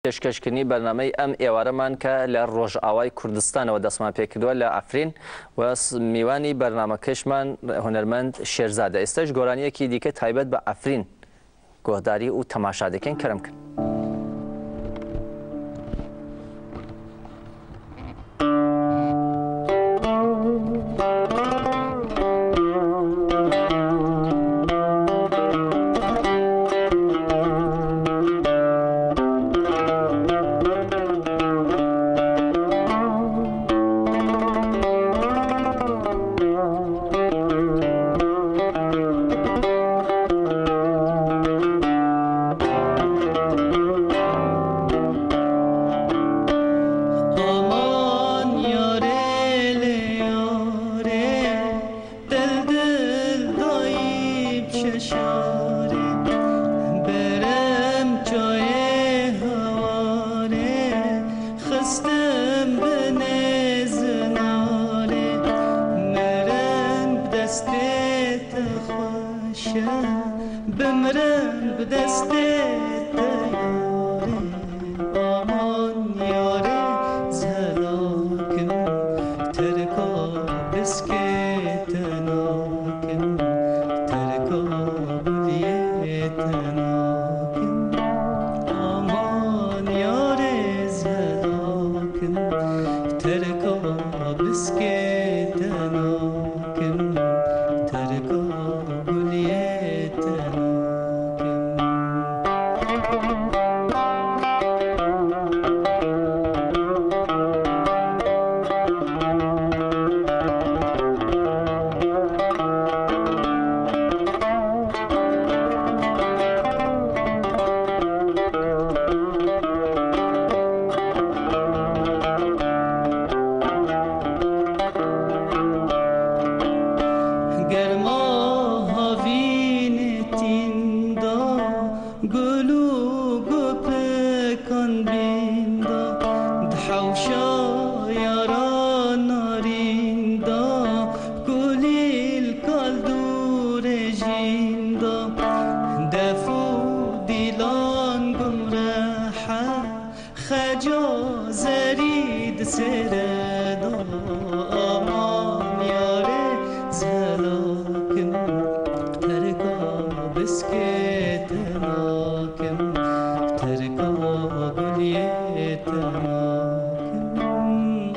پێشکەشکردنی بەرنامەی ئەم ئێوارەمان کە لە ڕۆژئاوای کوردستانەوە دەستمان پێکردووە لە ئەفرین و میوانی بەرنامەکەشمان هونەرمەند شێرزادە. ئێستاش گۆرانیەکی دیکە تایبەت بە ئەفرین گۆهداری و تەماشا دەکەین کەرم کرد. بمرن بدستت یاری آمان یاری زلاکم ترکا بسکت ناکم ترکا بلیت ناکم آمان یاری زلاکم ترکا بسکت ناکم ترکا بلیت زريد سردا أمان ياري زلاكم تركا بسكت ناكم تركا بليت ناكم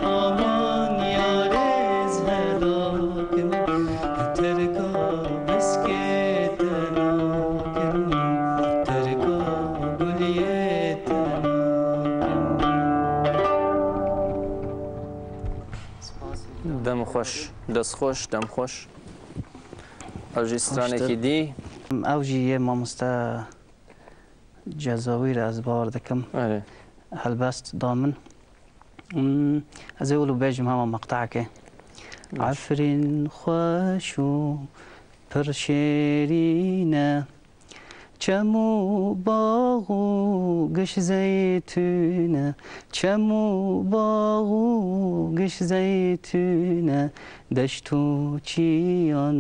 أمان ياري زلاكم تركا بسكت ناكم تركا بليت دم خوش دست خوش دم خوش اوجی سترانێکی دی اوجی یه مامۆستا جەزاویر از باوەڕ دەکەم هەلبەست دامن ئەزێ وڵ بێژم هەمە مەقتەعەکێ عەفرین خوش و پڕ شێرینە چەم و باغ و گشت زەیتونە چەم و باغ و گشت زەیتونە دەشت و چیان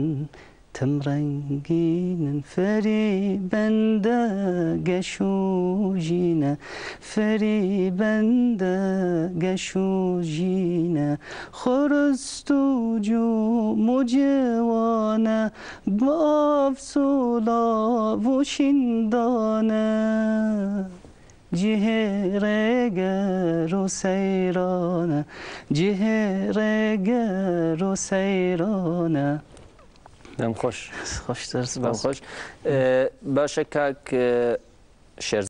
تم رنگینن فریبنده گشوژینه فریبنده گشوژینه خورست و جو مجوانه باف سولا و شندانه جهرگر و سیرانه جهرگر و سیرانه دم خوش خوش درس دم خوش باشه که شێرزاد